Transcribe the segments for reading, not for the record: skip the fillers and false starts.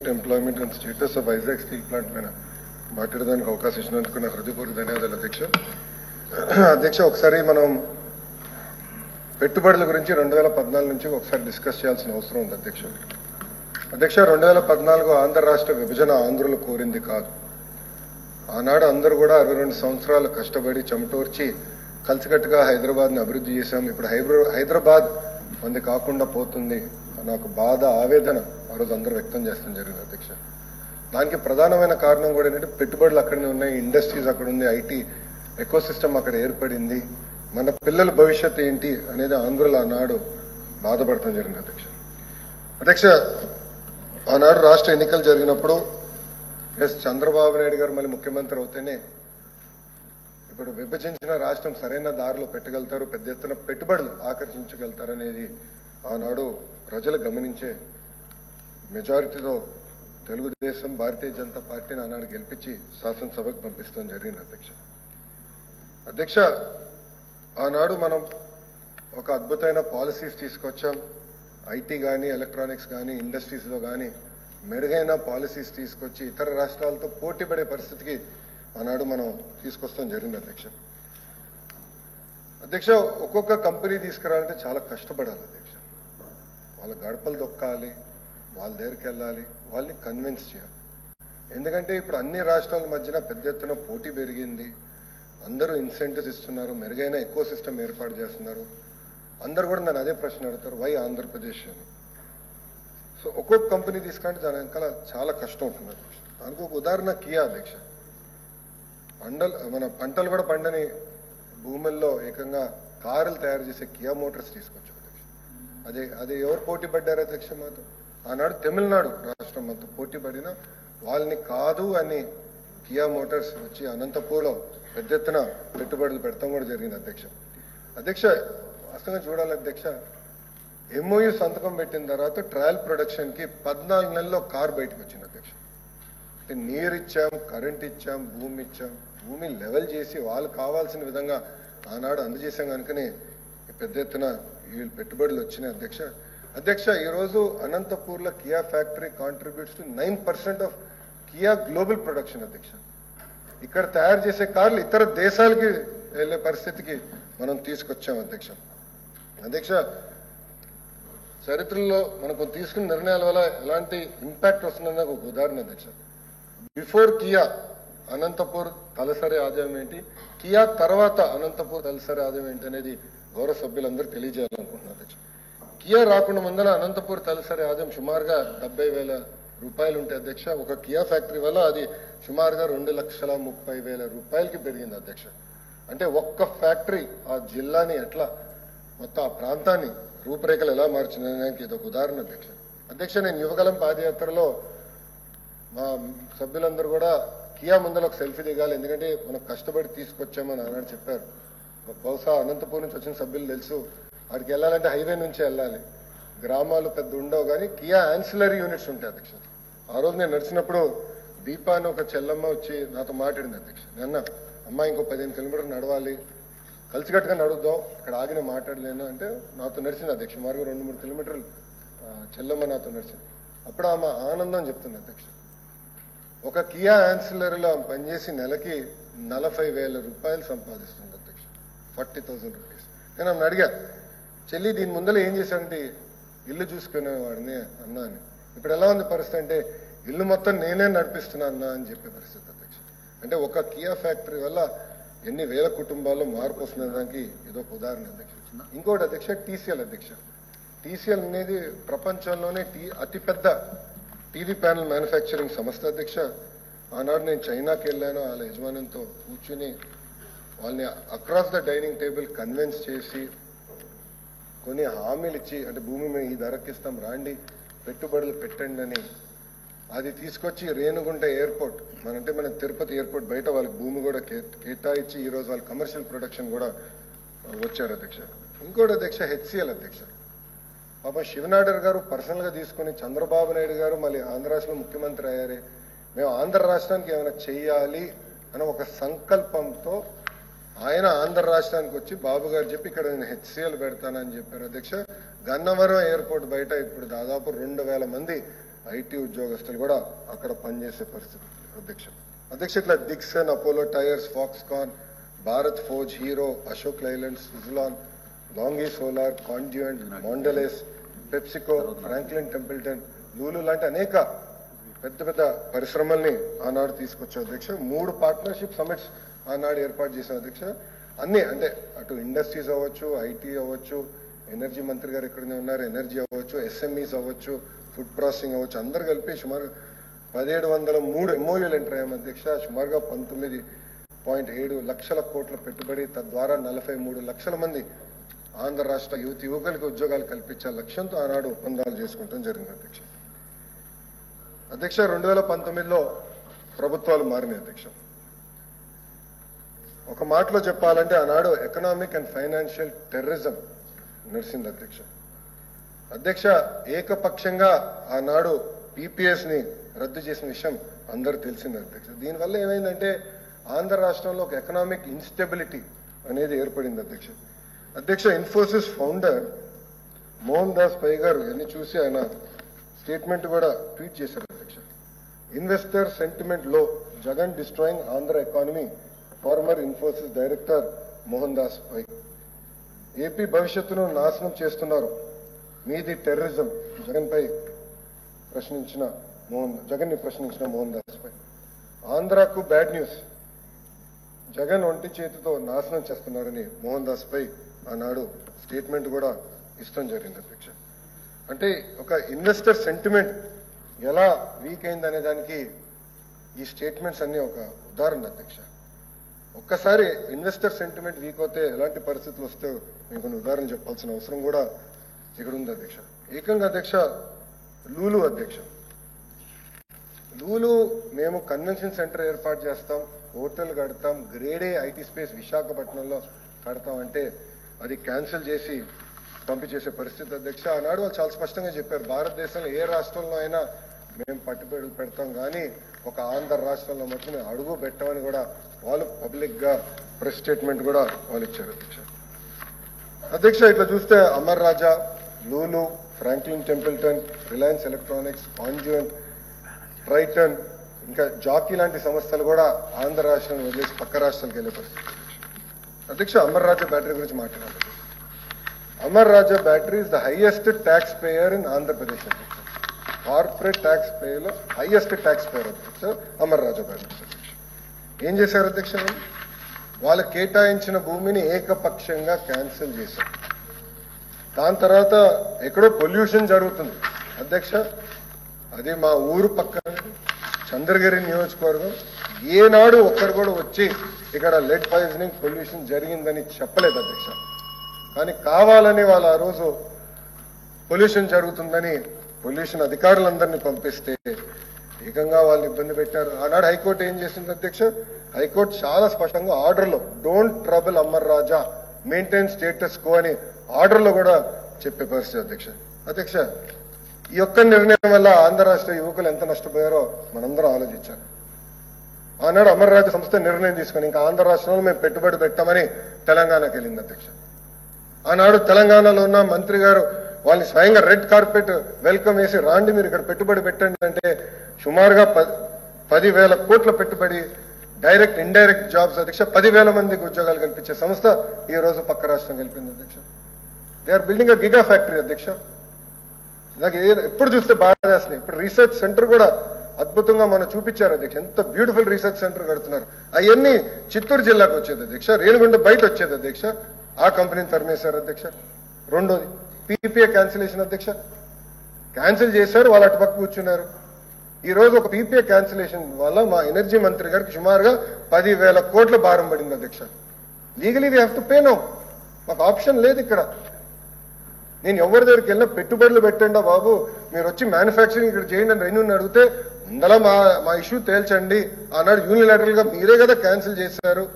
Employment and status of Vizag steel plant పైన మాట్లాడడానికి అవకాశం ఇచ్చినందుకు నా హృదయపూర్వక ధన్యవాదాలు అధ్యక్ష. అధ్యక్ష, ఒకసారి మనం పెట్టుబడుల గురించి 2014 నుంచి ఒకసారి డిస్కస్ చేయాల్సిన అవసరం ఉంది అధ్యక్ష. 2014 ఆంధ్ర రాష్ట్ర విభజన ఆంధ్రులు కోరింది కాదు. ఆనాడు అందరూ కూడా 62 సంవత్సరాలు కష్టపడి చెమటోర్చి కలిసికట్టుగా హైదరాబాద్ని అభివృద్ధి చేశాం. ఇప్పుడు హైదరాబాద్ మంది కాకుండా పోతుంది నాకు బాధ, ఆవేదన ఆ రోజు అందరూ వ్యక్తం చేస్తాం జరిగింది అధ్యక్ష. దానికి ప్రధానమైన కారణం కూడా ఏంటంటే పెట్టుబడులు అక్కడనే ఉన్నాయి, ఇండస్ట్రీస్ అక్కడ ఉంది, ఐటీ ఎకోసిస్టమ్ అక్కడ ఏర్పడింది. మన పిల్లల భవిష్యత్తు ఏంటి అనేది ఆంధ్రులు ఆనాడు బాధపడటం జరిగింది అధ్యక్ష. ఆనాడు రాష్ట్ర ఎన్నికలు జరిగినప్పుడు చంద్రబాబు నాయుడు గారు మళ్ళీ ముఖ్యమంత్రి అవుతేనే ఇప్పుడు విభజించిన రాష్ట్రం సరైన దారిలో పెట్టగలుగుతారు, పెద్ద ఎత్తున పెట్టుబడులు ఆకర్షించగలుగుతారు అనేది ఆనాడు ప్రజలు గమనించే మెజారిటీతో తెలుగుదేశం, భారతీయ జనతా పార్టీని ఆనాడు గెలిపించి శాసనసభకు పంపిస్తాం జరిగింది అధ్యక్ష. ఆనాడు మనం ఒక అద్భుతమైన పాలసీస్ తీసుకొచ్చాం. ఐటీ కానీ, ఎలక్ట్రానిక్స్ కానీ, ఇండస్ట్రీస్లో కానీ మెరుగైన పాలసీస్ తీసుకొచ్చి ఇతర రాష్ట్రాలతో పోటీ పడే పరిస్థితికి ఆనాడు మనం తీసుకొస్తాం జరిగింది అధ్యక్ష. ఒక్కొక్క కంపెనీ తీసుకురావాలంటే చాలా కష్టపడాలి అధ్యక్ష. వాళ్ళ గడపలు దొక్కాలి, వాళ్ళ దగ్గరికి వెళ్ళాలి, వాళ్ళని కన్విన్స్ చేయాలి. ఎందుకంటే ఇప్పుడు అన్ని రాష్ట్రాల మధ్యన పెద్ద ఎత్తున పోటీ పెరిగింది. అందరూ ఇన్సెంటివ్స్ ఇస్తున్నారు, మెరుగైన ఎకో సిస్టమ్ ఏర్పాటు చేస్తున్నారు. అందరు కూడా నన్ను అదే ప్రశ్న అడుగుతారు, వై ఆంధ్రప్రదేశ్ అని. సో ఒక్కొక్క కంపెనీ తీసుకుంటే దాని వెనకాల చాలా కష్టం ఉంటుంది అధ్యక్ష. దానికి ఒక ఉదాహరణ కియా అధ్యక్ష. మన పంటలు కూడా పండని భూముల్లో ఏకంగా కారులు తయారు చేసే కియా మోటార్స్ తీసుకొచ్చాం అధ్యక్ష. అదే ఎవరు పోటీ పడ్డారు అధ్యక్ష మాతో? ఆనాడు తమిళనాడు రాష్ట్రం అంతా పోటీ పడినా వాళ్ళని కాదు అని కియా మోటార్స్ వచ్చి అనంతపూర్లో పెద్ద ఎత్తున పెట్టుబడులు పెడతాం కూడా జరిగింది అధ్యక్ష. వాస్తవంగా చూడాలి అధ్యక్ష, ఎంఓయూ సంతకం పెట్టిన తర్వాత ట్రయల్ ప్రొడక్షన్ కి 14 నెలల్లో కార్ బయటకు వచ్చింది అధ్యక్ష. నీరు ఇచ్చాం, కరెంట్ ఇచ్చాం, భూమి ఇచ్చాం, భూమి లెవెల్ చేసి వాళ్ళు కావాల్సిన విధంగా ఆనాడు అందజేశాం కనుకనే పెద్ద ఎత్తున వీళ్ళు పెట్టుబడులు వచ్చినాయి అధ్యక్ష. ఈరోజు అనంతపూర్లో Kia factory contributes to 9% of Kia global production అధ్యక్ష. ఇక్కడ తయారు చేసే కార్లు ఇతర దేశాలకి వెళ్లే పరిస్థితికి మనం తీసుకొచ్చాం అధ్యక్ష. చరిత్రలో మనకు తీసుకున్న నిర్ణయాల వల్ల ఎలాంటి ఇంపాక్ట్ వస్తుందని ఒక ఉదాహరణ అధ్యక్ష. బిఫోర్ కియా అనంతపూర్ తలసరి ఆదాయం ఏంటి, కియా తర్వాత అనంతపూర్ తలసరి ఆదాయం ఏంటి అనేది గౌరవ సభ్యులందరూ తెలియజేయాలనుకుంటున్నారు అధ్యక్ష. కియా రాకుండా ముందర అనంతపూర్ తలసరి ఆదాయం సుమారుగా 70,000 రూపాయలు ఉంటే అధ్యక్ష. ఒక కియా ఫ్యాక్టరీ వల్ల అది సుమారుగా 2,30,000 రూపాయలకి పెరిగింది అధ్యక్ష. అంటే ఒక్క ఫ్యాక్టరీ ఆ జిల్లాని ఎట్లా, మొత్తం ఆ ప్రాంతాన్ని రూపురేఖలు ఎలా మార్చినదానికి ఇది ఒక ఉదాహరణ అధ్యక్ష. నేను యువగలం పాదయాత్రలో మా సభ్యులందరూ కూడా కియా ముందర ఒక సెల్ఫీ దిగాలి, ఎందుకంటే మనం కష్టపడి తీసుకొచ్చామని ఆనాడు చెప్పారు. బహుశా అనంతపూర్ నుంచి వచ్చిన సభ్యులు తెలుసు, అక్కడికి వెళ్ళాలంటే హైవే నుంచి వెళ్ళాలి, గ్రామాలు పెద్ద ఉండవు, కానీ కియా యాన్సిలరీ యూనిట్స్ ఉంటాయి అధ్యక్ష. ఆ రోజు నేను నడిచినప్పుడు దీపా అని ఒక చెల్లమ్మ వచ్చి నాతో మాట్లాడింది అధ్యక్ష. నిన్న అమ్మ ఇంకో 15 కిలోమీటర్లు నడవాలి, కలిసికట్టుగా నడుద్దాం, ఇక్కడ ఆగిన మాట్లాడలేను అంటే నాతో నడిచింది అధ్యక్ష. మార్గం 2-3 కిలోమీటర్లు చెల్లమ్మ నాతో నడిచింది. అప్పుడు ఆమె ఆనందం చెప్తుంది అధ్యక్ష. ఒక కియా యాన్సిలరీలో పనిచేసి నెలకి 40,000 రూపాయలు సంపాదిస్తుంది అధ్యక్ష, 40,000 రూపీస్. నేను ఆమెను అడిగా, చెల్లి దీని ముందర ఏం చేశానంటే ఇల్లు చూసుకునేవాడిని అన్నా అని. ఇప్పుడు ఎలా ఉంది పరిస్థితి అంటే ఇల్లు మొత్తం నేనే నడిపిస్తున్నా అన్నా అని చెప్పే పరిస్థితి అధ్యక్ష. అంటే ఒక కియా ఫ్యాక్టరీ వల్ల ఎన్ని వేల కుటుంబాల్లో మార్పు వస్తున్నదానికి ఇదొక ఉదాహరణ అధ్యక్ష. ఇంకోటి అధ్యక్ష, టీసీఎల్ అధ్యక్ష. టీసీఎల్ అనేది ప్రపంచంలోనే అతిపెద్ద టీవీ ప్యానల్ మ్యానుఫ్యాక్చరింగ్ సంస్థ అధ్యక్ష. ఆనాడు నేను చైనాకి వెళ్ళాను, వాళ్ళ యజమానంతో కూర్చుని వాళ్ళని across the dining table convince చేసి కొన్ని హామీలు ఇచ్చి, అంటే భూమి మేము ఈ ధరకిస్తాం, రాండి పెట్టుబడులు పెట్టండి అని అది తీసుకొచ్చి రేణుగుంట ఎయిర్పోర్ట్ మన తిరుపతి ఎయిర్పోర్ట్ బయట వాళ్ళకి భూమి కూడా కేటాయించి ఈరోజు వాళ్ళ కమర్షియల్ ప్రొడక్షన్ కూడా వచ్చారు అధ్యక్ష. ఇంకోటి అధ్యక్ష, హెచ్సిఎల్ అధ్యక్ష. పాప శివనాయుడు గారు పర్సనల్ గా తీసుకుని చంద్రబాబు నాయుడు గారు మళ్ళీ ఆంధ్ర రాష్ట్రంలో ముఖ్యమంత్రి అయ్యారే, మేము ఆంధ్ర రాష్ట్రానికి ఏమైనా చెయ్యాలి అని ఒక సంకల్పంతో ఆయన ఆంధ్ర రాష్ట్రానికి వచ్చి బాబు గారు చెప్పి ఇక్కడ నేను హెచ్సిఎల్ పెడతానని చెప్పారు అధ్యక్ష. గన్నవరం ఎయిర్పోర్ట్ బయట ఇప్పుడు దాదాపు 2,000 మంది ఐటీ ఉద్యోగస్తులు కూడా అక్కడ పనిచేసే పరిస్థితి అధ్యక్ష ఇట్లా Dixon, Apollo Tyres, Foxconn, Bharat Forge, Hero, Ashok Leyland, Suzlon, Longi solar, Conduent, Mondelez, PepsiCo, Franklin Templeton, Lulu లాంటి అనేక పెద్ద పెద్ద పరిశ్రమల్ని ఆనాడు తీసుకొచ్చాం అధ్యక్ష. 3 పార్ట్నర్షిప్ సమిట్స్ ఆనాడు ఏర్పాటు చేశాం అధ్యక్ష. అన్ని అంటే అటు ఇండస్ట్రీస్ అవ్వచ్చు, ఐటీ అవ్వచ్చు, ఎనర్జీ మంత్రి గారు ఇక్కడనే ఉన్నారు, ఎనర్జీ అవ్వచ్చు, ఎస్ఎంఈస్ అవ్వచ్చు, ఫుడ్ ప్రాసెసింగ్ అవ్వచ్చు, అందరు కలిపి సుమారు 1703 ఎంఓయూలు ఎంటర్ అయ్యాం అధ్యక్ష. సుమారుగా 19.7 లక్షల కోట్ల పెట్టుబడి, తద్వారా 43 లక్షల మంది ఆంధ్ర రాష్ట్ర యువకులకు ఉద్యోగాలు కల్పించే లక్ష్యంతో ఆనాడు ఒప్పందాలు చేసుకుంటాం జరిగింది అధ్యక్ష. 2019లో ప్రభుత్వాలు మారినాయి అధ్యక్ష. ఒక మాటలో చెప్పాలంటే ఆనాడు ఎకనామిక్ అండ్ ఫైనాన్షియల్ టెర్రరిజం నడిచింది అధ్యక్ష. ఏకపక్షంగా ఆనాడు పీపీఎస్ ని రద్దు చేసిన విషయం అందరూ తెలిసింది అధ్యక్ష. దీనివల్ల ఏమైందంటే ఆంధ్ర రాష్ట్రంలో ఒక ఎకనామిక్ ఇన్స్టెబిలిటీ అనేది ఏర్పడింది అధ్యక్ష. ఇన్ఫోసిస్ ఫౌండర్ మోహన్ దాస్ పై గారు ఇవన్నీ చూసి ఆయన స్టేట్మెంట్ కూడా ట్వీట్ చేశారు అధ్యక్ష. ఇన్వెస్టర్ సెంటిమెంట్ లో, Jagan destroying Andhra economy, former Infosys director Mohan Das పై. ఏపీ భవిష్యత్తును నాశనం చేస్తున్నారు, మీది టెర్రరిజం, జగన్ ని ప్రశ్నించిన మోహన్ దాస్ పై. ఆంధ్రాకు బ్యాడ్ న్యూస్, జగన్ ఒంటి చేతితో నాశనం చేస్తున్నారని మోహన్ దాస్ పై ఆనాడు స్టేట్మెంట్ కూడా ఇష్టం జరిగింది అధ్యక్ష. అంటే ఒక ఇన్వెస్టర్ సెంటిమెంట్ ఎలా వీక్ అయిందనే దానికి ఈ స్టేట్మెంట్స్ అన్ని ఒక ఉదాహరణ అధ్యక్ష. ఒక్కసారి ఇన్వెస్టర్ సెంటిమెంట్ వీక్ అవుతే ఎలాంటి పరిస్థితులు వస్తే మీకు కొన్ని ఉదాహరణ చెప్పాల్సిన అవసరం కూడా ఇక్కడ ఉంది అధ్యక్ష. ఏకంగా అధ్యక్ష లూలు అధ్యక్ష, లూలు మేము కన్వెన్షన్ సెంటర్ ఏర్పాటు చేస్తాం, హోటల్ కడతాం, గ్రేడ్ ఏ ఐటీ స్పేస్ విశాఖపట్నంలో కడతాం అంటే అది క్యాన్సిల్ చేసి పంపించేసే పరిస్థితి అధ్యక్ష. ఆనాడు వాళ్ళు చాలా స్పష్టంగా చెప్పారు, భారతదేశంలో ఏ రాష్ట్రంలో అయినా మేము పట్టుబడి పెడతాం కానీ ఒక ఆంధ్ర రాష్ట్రంలో మటుకు మేము అడుగు పెట్టామని కూడా వాళ్ళు పబ్లిక్ గా ప్రెస్ స్టేట్మెంట్ కూడా వాళ్ళు ఇచ్చారు అధ్యక్ష. ఇట్లా చూస్తే Amar Raja, Lulu, Franklin Templeton, Reliance Electronics, Conduent, Triton, ఇంకా జాకీ లాంటి సంస్థలు కూడా ఆంధ్ర రాష్ట్రాన్ని వదిలేసి పక్క రాష్ట్రాలకు వెళ్లే పరిస్థితి అధ్యక్ష. అమర్ రాజా బ్యాటరీ గురించి మాట్లాడాలి. Amar Raja battery is the highest tax payer in Andhra Pradesh అధ్యక్ష. కార్పొరేట్ ట్యాక్స్ పేయర్లో హైయెస్ట్ ట్యాక్స్ పేయర్ అధ్యక్ష అమర్ రాజా బ్యాటరీస్ అధ్యక్ష. ఏం చేశారు అధ్యక్ష, వాళ్ళు కేటాయించిన భూమిని ఏకపక్షంగా క్యాన్సిల్ చేశారు. దాని తర్వాత ఎక్కడో పొల్యూషన్ జరుగుతుంది అధ్యక్ష, అది మా ఊరు పక్కన చంద్రగిరి నియోజకవర్గం. ఏనాడు ఒక్కరు కూడా వచ్చి ఇక్కడ లెడ్ పాయిజనింగ్ పొల్యూషన్ జరిగిందని చెప్పలేదు అధ్యక్ష. కానీ కావాలని వాళ్ళు ఆ రోజు పొల్యూషన్ జరుగుతుందని పొల్యూషన్ అధికారులందరినీ పంపిస్తే ఏకంగా వాళ్ళు ఇబ్బంది పెట్టారు. ఆనాడు హైకోర్టు ఏం చేసింది అధ్యక్ష, హైకోర్టు చాలా స్పష్టంగా ఆర్డర్లో don't trouble Amar Raja, maintain status quo అని ఆర్డర్లో కూడా చెప్పే పరిస్థితి అధ్యక్ష. ఈ యొక్క నిర్ణయం వల్ల ఆంధ్ర రాష్ట్ర యువకులు ఎంత నష్టపోయారో మనందరం ఆలోచించాలి. ఆనాడు అమర్ రాజా సంస్థ నిర్ణయం తీసుకుని ఇంకా ఆంధ్ర రాష్ట్రంలో మేము పెట్టుబడి పెట్టామని తెలంగాణకి వెళ్ళింది అధ్యక్ష. ఆనాడు తెలంగాణలో ఉన్న మంత్రి గారు వాళ్ళని స్వయంగా రెడ్ కార్పెట్ వెల్కమ్ వేసి రాండి మీరు ఇక్కడ పెట్టుబడి పెట్టండి అంటే సుమారుగా 10,000 కోట్ల పెట్టుబడి, డైరెక్ట్ ఇండైరెక్ట్ జాబ్స్ అధ్యక్ష, 10,000 మందికి ఉద్యోగాలు కల్పించే సంస్థ ఈ రోజు పక్క రాష్ట్రం కలిపింది అధ్యక్ష. They are building a giga factory అధ్యక్ష. నాకు ఎప్పుడు చూస్తే బాగా వేస్తున్నాయి. ఇప్పుడు రీసెర్చ్ సెంటర్ కూడా అద్భుతంగా మనం చూపించారు అధ్యక్ష, ఎంత బ్యూటిఫుల్ రీసెర్చ్ సెంటర్ కడుతున్నారు. అవన్నీ చిత్తూరు జిల్లాకు వచ్చేది అధ్యక్ష, రేణిగుంట బయట వచ్చేది అధ్యక్ష. ఆ కంపెనీని తరిమేశారు అధ్యక్ష. రెండోది పీపీఏ క్యాన్సిలేషన్ అధ్యక్ష, క్యాన్సిల్ చేశారు, వాళ్ళు అటు పక్క కూర్చున్నారు. ఈ రోజు ఒక పీపీఏ క్యాన్సిలేషన్ వల్ల మా ఎనర్జీ మంత్రి గారికి సుమారుగా 10,000 కోట్ల భారం పడింది అధ్యక్ష. Legally we have to pay now, మాకు ఆప్షన్ లేదు ఇక్కడ. నేను ఎవరి దగ్గరికి వెళ్ళినా పెట్టుబడులు పెట్టండి బాబు, మీరు వచ్చి మ్యానుఫ్యాక్చరింగ్ ఇక్కడ చేయండి అని రెన్యూని అడిగితే ముందలా మా ఇష్యూ తేల్చండి, ఆనాడు యూనిలాటరల్ గా మీరే కదా క్యాన్సిల్ చేశారు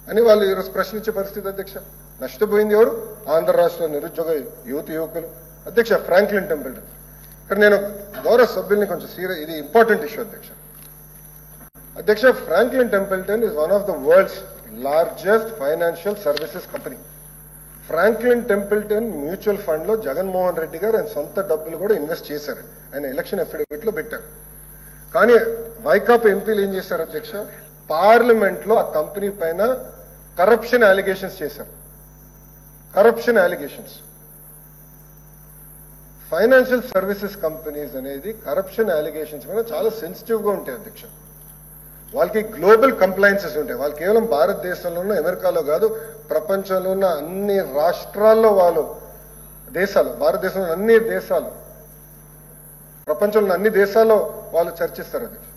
అని వాళ్ళు ఈరోజు ప్రశ్నించే పరిస్థితి అధ్యక్ష. నష్టపోయింది ఎవరు? ఆంధ్ర రాష్ట్ర నిరుద్యోగ యువకులు అధ్యక్ష. ఫ్రాంక్లిన్ టెంపుల్టన్, ఇక్కడ నేను గౌరవ సభ్యుల్ని కొంచెం సీరియస్, ఇది ఇంపార్టెంట్ ఇష్యూ అధ్యక్ష. Franklin Templeton is one of the world's largest financial services company. Franklin Templeton mutual fund లో జగన్మోహన్ రెడ్డి గారు ఆయన సొంత డబ్బులు కూడా ఇన్వెస్ట్ చేశారు. ఆయన ఎలక్షన్ అఫిడవిట్ లో పెట్టారు. కానీ వైకాపా ఎంపీలు ఏం చేశారు అధ్యక్ష? పార్లమెంట్ లో ఆ కంపెనీ పైన కరప్షన్ అలిగేషన్స్ చేశారు. Corruption allegations. Financial services companies అనేది కరప్షన్ అలిగేషన్స్ పైన చాలా సెన్సిటివ్ గా ఉంటాయి అధ్యక్ష. వాళ్ళకి గ్లోబల్ కంప్లైన్సెస్ ఉంటాయి. వాళ్ళు కేవలం భారతదేశంలోనూ అమెరికాలో కాదు, ప్రపంచంలో ఉన్న అన్ని రాష్ట్రాల్లో దేశాలు, భారతదేశంలో అన్ని దేశాలు, ప్రపంచంలో అన్ని దేశాల్లో వాళ్ళు చర్చిస్తారు అధ్యక్ష.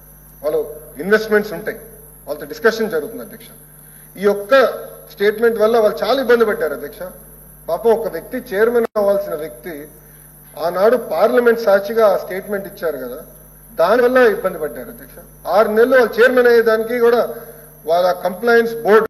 వాళ్ళు ఇన్వెస్ట్మెంట్స్ ఉంటాయి, వాళ్ళతో డిస్కషన్ జరుగుతుంది అధ్యక్ష. ఈ యొక్క స్టేట్మెంట్ వల్ల వాళ్ళు చాలా ఇబ్బంది పడ్డారు అధ్యక్ష. పాపం ఒక వ్యక్తి చైర్మన్ అవ్వాల్సిన వ్యక్తి ఆనాడు పార్లమెంట్ సాక్షిగా ఆ స్టేట్మెంట్ ఇచ్చారు కదా, దానివల్ల ఇబ్బంది పడ్డారు అధ్యక్ష. 6 నెలలు వాళ్ళు చైర్మన్ అయ్యేదానికి కూడా వాళ్ళ కంప్లైంట్స్ బోర్డు